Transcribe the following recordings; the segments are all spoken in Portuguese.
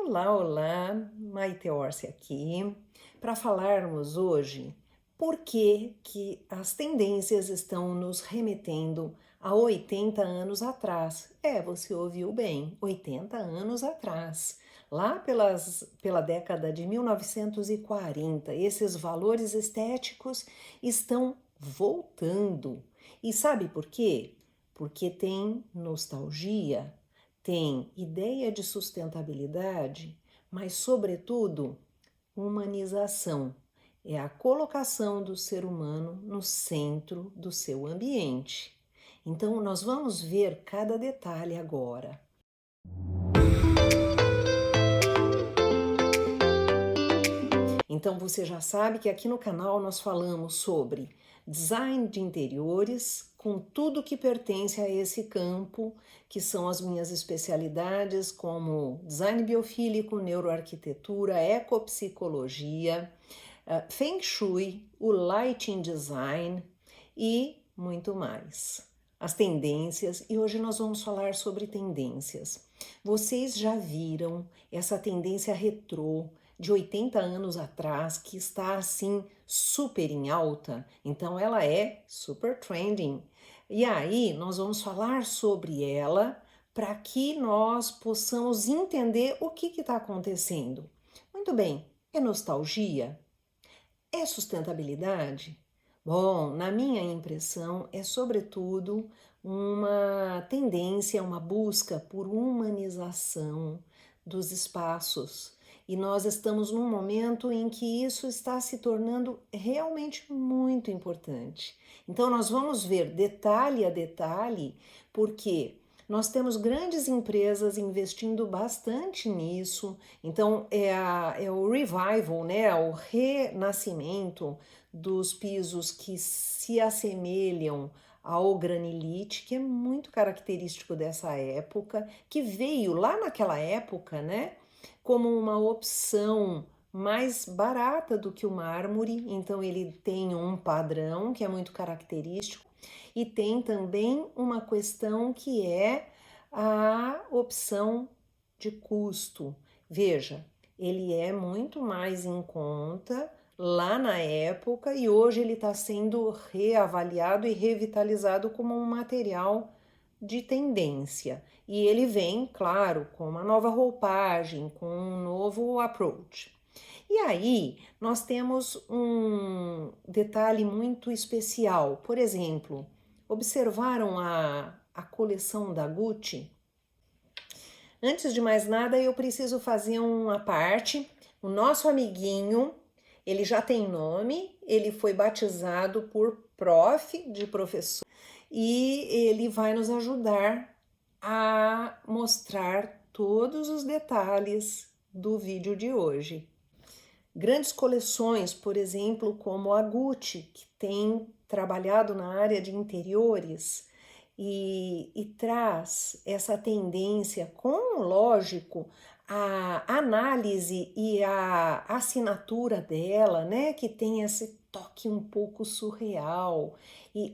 Olá, olá, Maite Orsi aqui, para falarmos hoje por que as tendências estão nos remetendo a 80 anos atrás. Você ouviu bem, 80 anos atrás. Lá pela década de 1940, esses valores estéticos estão voltando. E sabe por quê? Porque tem nostalgia, tem ideia de sustentabilidade, mas, sobretudo, humanização. É a colocação do ser humano no centro do seu ambiente. Então, nós vamos ver cada detalhe agora. Então, você já sabe que aqui no canal nós falamos sobre design de interiores, com tudo que pertence a esse campo, que são as minhas especialidades, como design biofílico, neuroarquitetura, ecopsicologia, Feng Shui, o Lighting Design e muito mais. As tendências, e hoje nós vamos falar sobre tendências. Vocês já viram essa tendência retrô de 80 anos atrás que está assim super em alta? Então ela é super trending. E aí nós vamos falar sobre ela para que nós possamos entender o que está acontecendo. Muito bem, é nostalgia? É sustentabilidade? Bom, na minha impressão, é sobretudo uma tendência, uma busca por humanização dos espaços. E nós estamos num momento em que isso está se tornando realmente muito importante. Então, nós vamos ver detalhe a detalhe, porque nós temos grandes empresas investindo bastante nisso. Então, é o revival, né? O renascimento dos pisos que se assemelham ao granilite, que é muito característico dessa época, que veio lá naquela época, né? Como uma opção mais barata do que o mármore. Então, ele tem um padrão que é muito característico. E tem também uma questão que é a opção de custo. Veja, ele é muito mais em conta lá na época e hoje ele está sendo reavaliado e revitalizado como um material de tendência. E ele vem, claro, com uma nova roupagem, com um novo approach. E aí, nós temos um detalhe muito especial. Por exemplo, observaram a coleção da Gucci? Antes de mais nada, eu preciso fazer uma parte. O nosso amiguinho, ele já tem nome, ele foi batizado por prof, de professor, e ele vai nos ajudar a mostrar todos os detalhes do vídeo de hoje. Grandes coleções, por exemplo, como a Gucci, que tem trabalhado na área de interiores e traz essa tendência com, lógico, a análise e a assinatura dela, né, que tem esse toque um pouco surreal,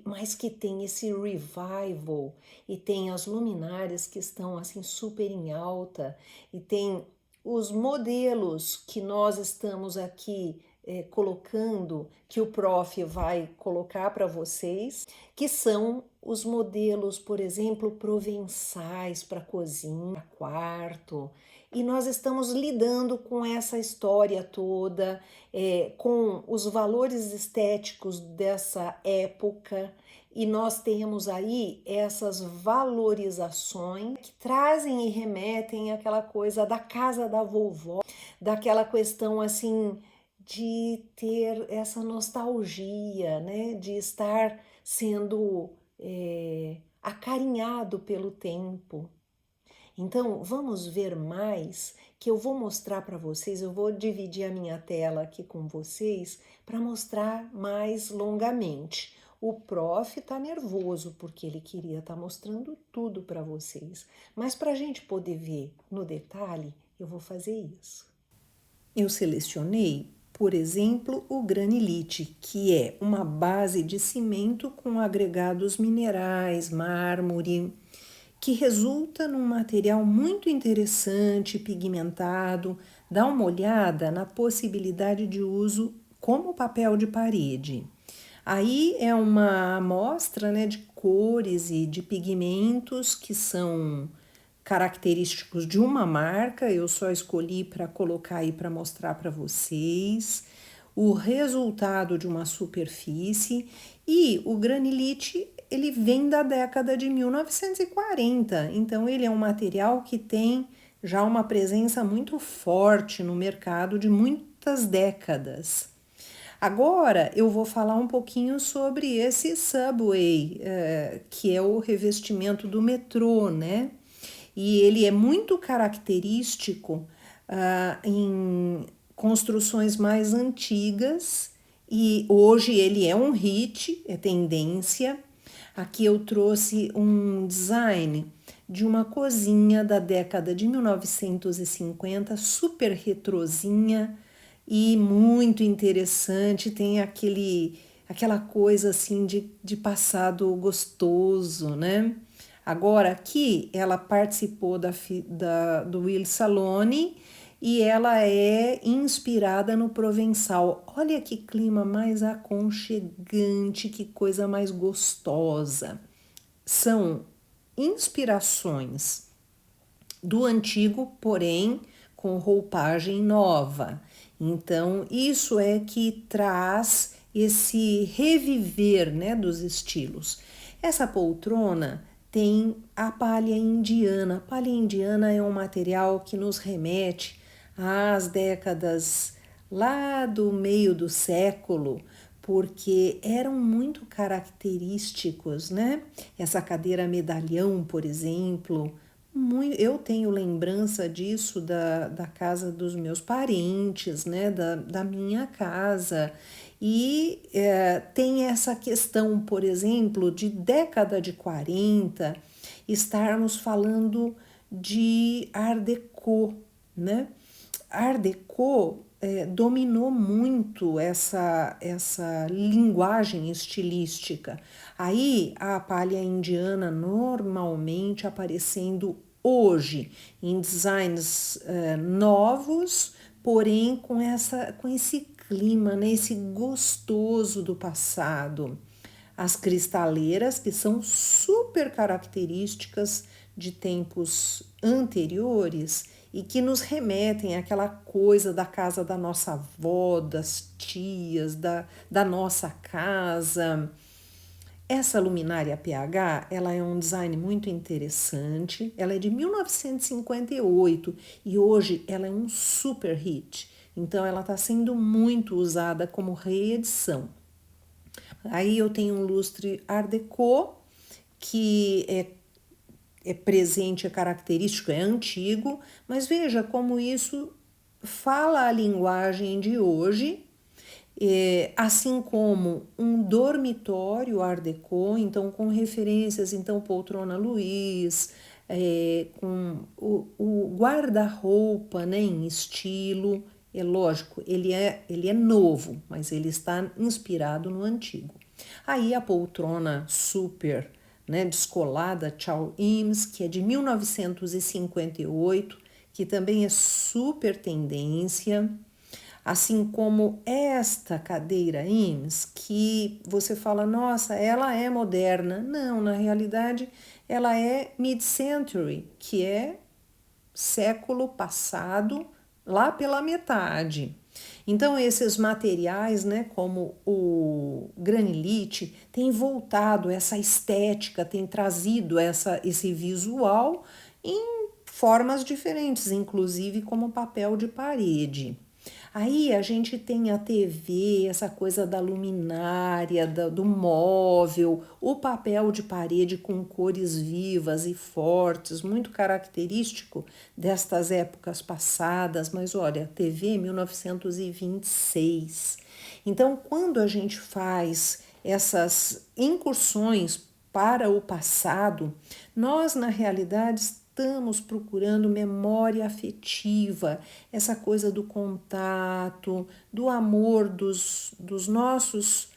mas que tem esse revival, e tem as luminárias que estão assim super em alta, e tem os modelos que nós estamos aqui colocando, que o prof vai colocar para vocês, que são os modelos, por exemplo, provençais para cozinha, quarto. E nós estamos lidando com essa história toda, com os valores estéticos dessa época, e nós temos aí essas valorizações que trazem e remetem àquela coisa da casa da vovó, daquela questão assim de ter essa nostalgia, né, de estar sendo acarinhado pelo tempo. Então, vamos ver mais, que eu vou mostrar para vocês, eu vou dividir a minha tela aqui com vocês para mostrar mais longamente. O prof tá nervoso porque ele queria estar mostrando tudo para vocês, mas para a gente poder ver no detalhe, eu vou fazer isso. Eu selecionei, por exemplo, o granilite, que é uma base de cimento com agregados minerais, mármore, que resulta num material muito interessante, pigmentado. Dá uma olhada na possibilidade de uso como papel de parede. Aí é uma amostra, né, de cores e de pigmentos que são característicos de uma marca. Eu só escolhi para colocar aí para mostrar para vocês o resultado de uma superfície. E o granilite, ele vem da década de 1940, então ele é um material que tem já uma presença muito forte no mercado de muitas décadas. Agora eu vou falar um pouquinho sobre esse subway, que é o revestimento do metrô, né? E ele é muito característico em construções mais antigas, e hoje ele é um hit, é tendência. Aqui eu trouxe um design de uma cozinha da década de 1950, super retrozinha e muito interessante. Tem aquela coisa assim de passado gostoso, né? Agora aqui ela participou do Will Salone e ela é inspirada no Provençal. Olha que clima mais aconchegante, que coisa mais gostosa. São inspirações do antigo, porém com roupagem nova. Então, isso é que traz esse reviver, né, dos estilos. Essa poltrona tem a palha indiana. A palha indiana é um material que nos remete às décadas lá do meio do século, porque eram muito característicos, né? Essa cadeira medalhão, por exemplo, eu tenho lembrança disso da casa dos meus parentes, né? Da minha casa. E tem essa questão, por exemplo, de década de 40, estarmos falando de Art Deco, né? Art Deco dominou muito essa linguagem estilística. Aí a palha indiana normalmente aparecendo hoje em designs novos, porém com esse clima, né, esse gostoso do passado. As cristaleiras, que são super características de tempos anteriores e que nos remetem àquela coisa da casa da nossa avó, das tias, da nossa casa. Essa luminária PH, ela é um design muito interessante, ela é de 1958 e hoje ela é um super hit, então ela está sendo muito usada como reedição. Aí eu tenho um lustre Art Deco, que é presente, é característico, é antigo, mas veja como isso fala a linguagem de hoje, assim como um dormitório Art Deco, então com referências, então poltrona Luiz, com o guarda-roupa, né, em estilo. É lógico, ele é novo, mas ele está inspirado no antigo. Aí a poltrona super, né, descolada Charles Eames, que é de 1958, que também é super tendência. Assim como esta cadeira Eames, que você fala, nossa, ela é moderna. Não, na realidade, ela é mid-century, que é século passado, lá pela metade. Então, esses materiais, né, como o granilite, têm voltado essa estética, têm trazido esse visual em formas diferentes, inclusive como papel de parede. Aí a gente tem a TV, essa coisa da luminária, do móvel, o papel de parede com cores vivas e fortes, muito característico destas épocas passadas. Mas olha, TV 1926. Então, quando a gente faz essas incursões para o passado, nós na realidade estamos procurando memória afetiva, essa coisa do contato, do amor dos nossos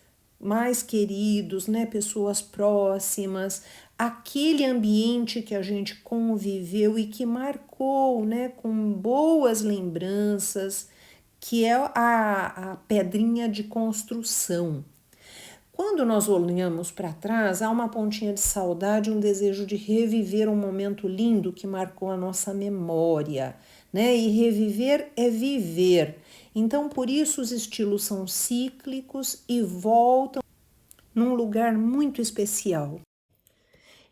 mais queridos, né, pessoas próximas, aquele ambiente que a gente conviveu e que marcou, né, com boas lembranças, que é a pedrinha de construção. Quando nós olhamos para trás, há uma pontinha de saudade, um desejo de reviver um momento lindo que marcou a nossa memória, né? E reviver é viver. Então, por isso os estilos são cíclicos e voltam num lugar muito especial.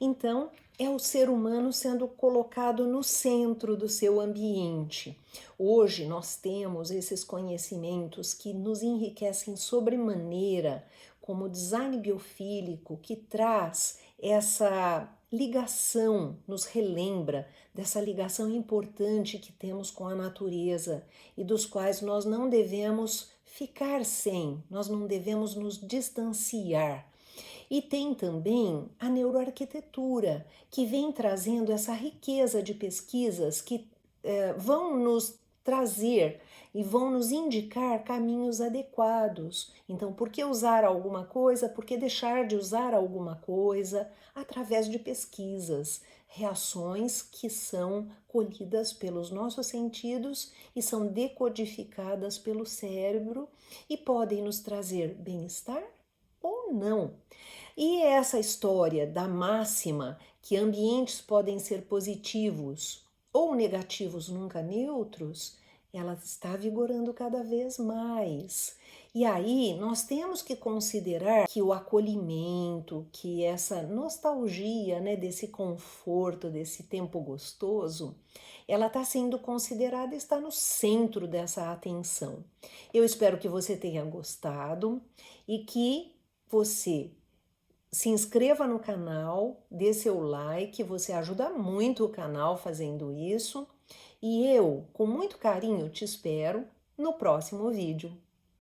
Então, é o ser humano sendo colocado no centro do seu ambiente. Hoje nós temos esses conhecimentos que nos enriquecem sobremaneira, como o design biofílico, que traz essa ligação, nos relembra dessa ligação importante que temos com a natureza e dos quais nós não devemos ficar sem, nós não devemos nos distanciar. E tem também a neuroarquitetura, que vem trazendo essa riqueza de pesquisas que vão nos trazer e vão nos indicar caminhos adequados. Então, por que usar alguma coisa? Por que deixar de usar alguma coisa? Através de pesquisas, reações que são colhidas pelos nossos sentidos e são decodificadas pelo cérebro e podem nos trazer bem-estar ou não. E essa história da máxima que ambientes podem ser positivos ou negativos, nunca neutros, ela está vigorando cada vez mais. E aí nós temos que considerar que o acolhimento, que essa nostalgia, né, desse conforto, desse tempo gostoso, ela está sendo considerada, está no centro dessa atenção. Eu espero que você tenha gostado e que você se inscreva no canal, dê seu like, você ajuda muito o canal fazendo isso. E eu, com muito carinho, te espero no próximo vídeo.